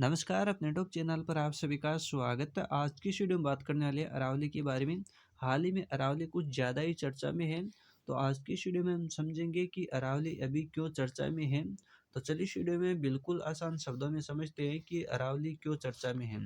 नमस्कार, अपने YouTube channel पर आप सभी का स्वागत है। आज की इस वीडियो में बात करने वाले हैं अरावली के बारे में। हाल ही में अरावली कुछ ज़्यादा ही चर्चा में है, तो आज की इस वीडियो में हम समझेंगे कि अरावली अभी क्यों चर्चा में है। तो चलिए इस वीडियो में बिल्कुल आसान शब्दों में समझते हैं कि अरावली क्यों चर्चा में है।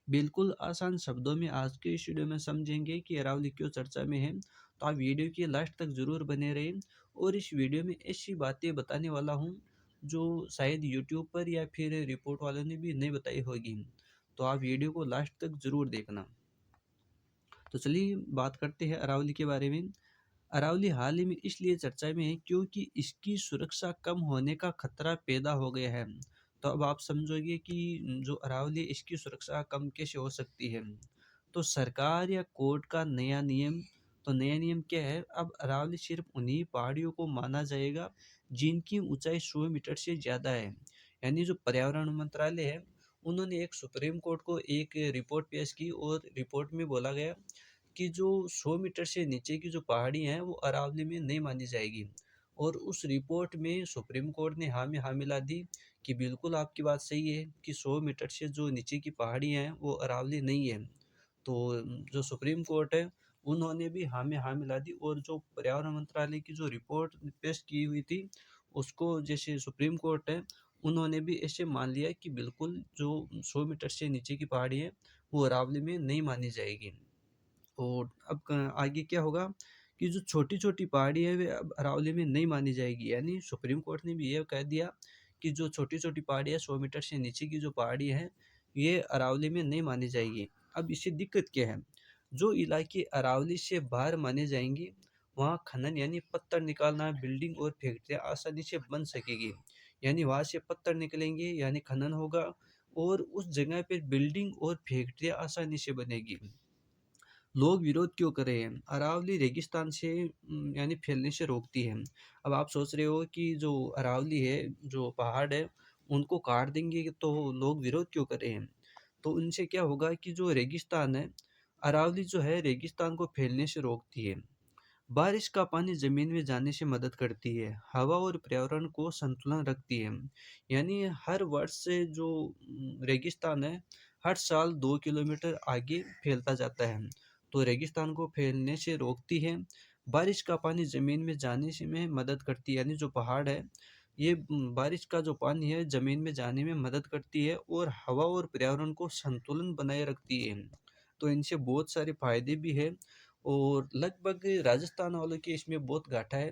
बिल्कुल आसान शब्दों में आज के इस वीडियो में समझेंगे कि अरावली क्यों चर्चा में है। तो आप वीडियो के लास्ट तक ज़रूर बने रहें और इस वीडियो में ऐसी बातें बताने वाला हूँ जो शायद यूट्यूब पर या फिर रिपोर्ट वालों ने भी नहीं बताई होगी। तो आप वीडियो को लास्ट तक ज़रूर देखना। तो चलिए बात करते हैं अरावली के बारे में। अरावली हाल ही में इसलिए चर्चा में है क्योंकि इसकी सुरक्षा कम होने का खतरा पैदा हो गया है। तो अब आप समझोगे कि जो अरावली इसकी सुरक्षा कम कैसे हो सकती है। तो सरकार या कोर्ट का नया नियम, तो नया नियम क्या है, अब अरावली सिर्फ उन्हीं पहाड़ियों को माना जाएगा जिनकी ऊंचाई 100 मीटर से ज़्यादा है। यानी जो पर्यावरण मंत्रालय है, उन्होंने एक सुप्रीम कोर्ट को एक रिपोर्ट पेश की और रिपोर्ट में बोला गया कि जो 100 मीटर से नीचे की जो पहाड़ी हैं वो अरावली में नहीं मानी जाएगी। और उस रिपोर्ट में सुप्रीम कोर्ट ने हाँ में हाँ मिला दी कि बिल्कुल आपकी बात सही है कि 100 मीटर से जो नीचे की पहाड़ी हैं वो अरावली नहीं है। तो जो सुप्रीम कोर्ट है, उन्होंने भी हाँ में हाँ मिला दी और जो पर्यावरण मंत्रालय की जो रिपोर्ट पेश की हुई थी, उसको जैसे सुप्रीम कोर्ट है, उन्होंने भी ऐसे मान लिया कि बिल्कुल जो 100 मीटर से नीचे की पहाड़ी है वो अरावली में नहीं मानी जाएगी। और अब आगे क्या होगा कि जो छोटी-छोटी पहाड़ी है वे अब अरावली में नहीं मानी जाएगी। यानी सुप्रीम कोर्ट ने भी ये कह दिया कि जो छोटी-छोटी पहाड़ी है, 100 मीटर से नीचे की जो पहाड़ी है, ये अरावली में नहीं मानी जाएगी। अब इससे दिक्कत क्या है? जो इलाके अरावली से बाहर माने जाएंगे, वहाँ खनन यानी पत्थर निकालना, बिल्डिंग और फैक्ट्रियाँ आसानी से बन सकेगी। यानी वहाँ से पत्थर निकलेंगे यानी खनन होगा और उस जगह पे बिल्डिंग और फैक्ट्रियाँ आसानी से बनेगी। लोग विरोध क्यों कर रहे हैं? अरावली रेगिस्तान से यानी फैलने से रोकती है। अब आप सोच रहे हो कि जो अरावली है, जो पहाड़ है, उनको काट देंगे तो लोग विरोध क्यों कर रहे हैं? तो उनसे क्या होगा कि जो रेगिस्तान है, अरावली जो है रेगिस्तान को फैलने से रोकती है। बारिश का पानी ज़मीन में जाने से मदद करती है, हवा और पर्यावरण को संतुलन रखती है। यानी हर वर्ष से जो रेगिस्तान है, हर साल 2 किलोमीटर आगे फैलता जाता है। तो रेगिस्तान को फैलने से रोकती है, बारिश का पानी ज़मीन में जाने से में मदद करती है। यानी जो पहाड़ है, ये बारिश का जो पानी है ज़मीन में जाने में मदद करती है और हवा और पर्यावरण को संतुलन बनाए रखती है। तो इनसे बहुत सारे फ़ायदे भी हैं और लगभग राजस्थान वालों के इसमें बहुत घाटा है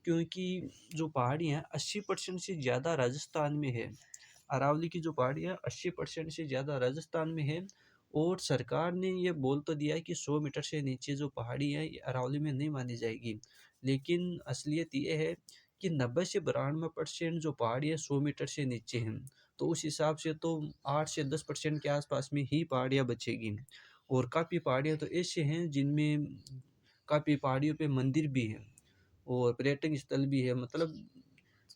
क्योंकि जो पहाड़ियाँ हैं 80% से ज़्यादा राजस्थान में है। अरावली की जो पहाड़ियाँ 80% से ज़्यादा राजस्थान में है और सरकार ने ये बोल तो दिया है कि 100 मीटर से नीचे जो पहाड़ी है ये अरावली में नहीं मानी जाएगी। लेकिन असलियत ये है कि 90 से 92% जो पहाड़ी है 100 मीटर से नीचे हैं। तो उस हिसाब से तो 8 से 10% के आसपास में ही पहाड़ियाँ बचेगी। और काफ़ी पहाड़ियाँ तो ऐसे हैं जिनमें काफ़ी पहाड़ियों पे मंदिर भी हैं और पर्यटन स्थल भी है। मतलब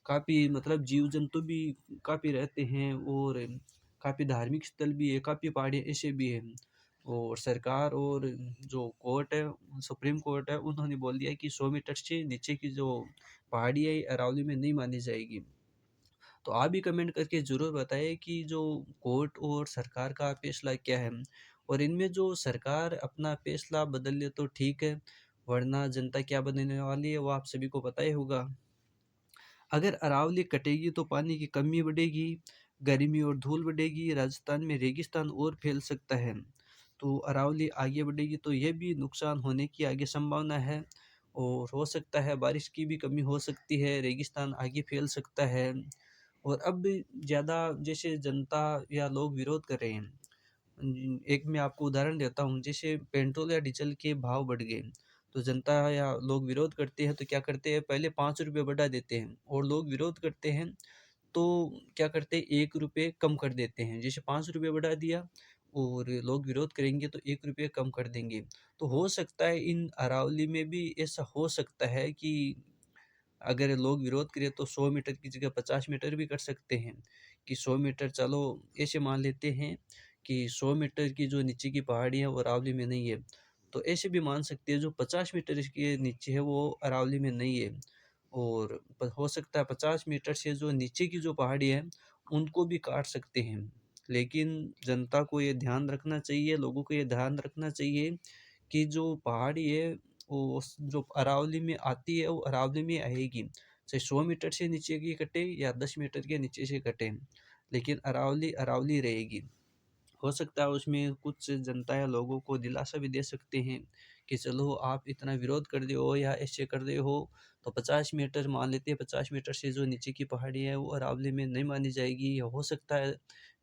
काफ़ी मतलब जीव-जंतु भी काफ़ी रहते हैं और काफ़ी धार्मिक स्थल भी है, काफ़ी पहाड़ियाँ ऐसे भी हैं। और सरकार और जो कोर्ट है, सुप्रीम कोर्ट है, उन्होंने बोल दिया कि 100 मीटर से नीचे की जो पहाड़ी है, ये अरावली में नहीं मानी जाएगी। तो आप भी कमेंट करके ज़रूर बताएँ कि जो कोर्ट और सरकार का फैसला क्या है? और इनमें जो सरकार अपना फैसला बदल ले तो ठीक है, वरना जनता क्या बनने वाली है वो आप सभी को पता ही होगा। अगर अरावली कटेगी तो पानी की कमी बढ़ेगी, गर्मी और धूल बढ़ेगी, राजस्थान में रेगिस्तान और फैल सकता है। तो अरावली आगे बढ़ेगी तो ये भी नुकसान होने की आगे संभावना है और हो सकता है बारिश की भी कमी हो सकती है, रेगिस्तान आगे फैल सकता है। और अब ज़्यादा जैसे जनता या लोग विरोध कर रहे हैं। एक मैं आपको उदाहरण देता हूँ, जैसे पेट्रोल या डीज़ल के भाव बढ़ गए, तो जनता या लोग विरोध करते हैं तो क्या करते हैं, पहले ₹5 बढ़ा देते हैं और लोग विरोध करते हैं तो क्या करते हैं, ₹1 कम कर देते हैं। जैसे ₹5 बढ़ा दिया और लोग विरोध करेंगे तो ₹1 कम कर देंगे। तो हो सकता है इन अरावली में भी ऐसा हो सकता है कि अगर लोग विरोध करें तो 100 मीटर की जगह 50 मीटर भी कर सकते हैं, कि 100 मीटर चलो ऐसे मान लेते हैं कि 100 मीटर की जो नीचे की पहाड़ी है वो अरावली में नहीं है। तो ऐसे भी मान सकते हैं जो 50 मीटर इसके नीचे है वो अरावली में नहीं है। और हो सकता है 50 मीटर से जो नीचे की जो पहाड़ी है उनको भी काट सकते हैं। लेकिन जनता को ये ध्यान रखना चाहिए, लोगों को ये ध्यान रखना चाहिए कि जो पहाड़ी है वो जो अरावली में आती है वो अरावली में आएगी, चाहे 100 मीटर से नीचे की कटे या 10 मीटर के नीचे से कटे, लेकिन अरावली अरावली रहेगी। हो सकता है उसमें कुछ जनता या लोगों को दिलासा भी दे सकते हैं कि चलो आप इतना विरोध कर रहे हो या ऐसे कर रहे हो तो 50 मीटर मान लेते हैं, 50 मीटर से जो नीचे की पहाड़ी है वो अरावली में नहीं मानी जाएगी, या हो सकता है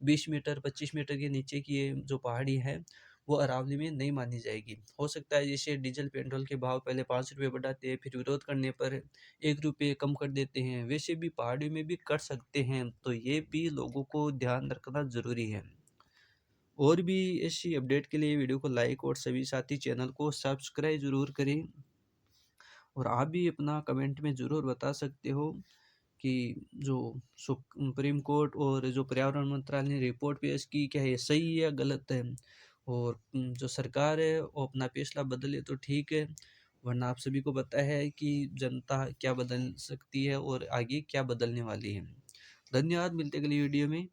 20 मीटर 25 मीटर के नीचे की ये जो पहाड़ी है वो अरावली में नहीं मानी जाएगी। हो सकता है जैसे डीजल पेट्रोल के भाव पहले 5 रुपये बढ़ाते हैं, फिर विरोध करने पर 1 रुपये कम कर देते हैं, वैसे भी पहाड़ी में भी कर सकते हैं। तो ये भी लोगों को ध्यान रखना ज़रूरी है। और भी ऐसी अपडेट के लिए वीडियो को लाइक और सभी साथी चैनल को सब्सक्राइब ज़रूर करें। और आप भी अपना कमेंट में ज़रूर बता सकते हो कि जो सुप्रीम कोर्ट और जो पर्यावरण मंत्रालय ने रिपोर्ट पेश की, क्या ये सही है या गलत है। और जो सरकार है वो अपना फैसला बदले तो ठीक है, वरना आप सभी को पता है कि जनता क्या बदल सकती है और आगे क्या बदलने वाली है। धन्यवाद, मिलते हैं अगली वीडियो में।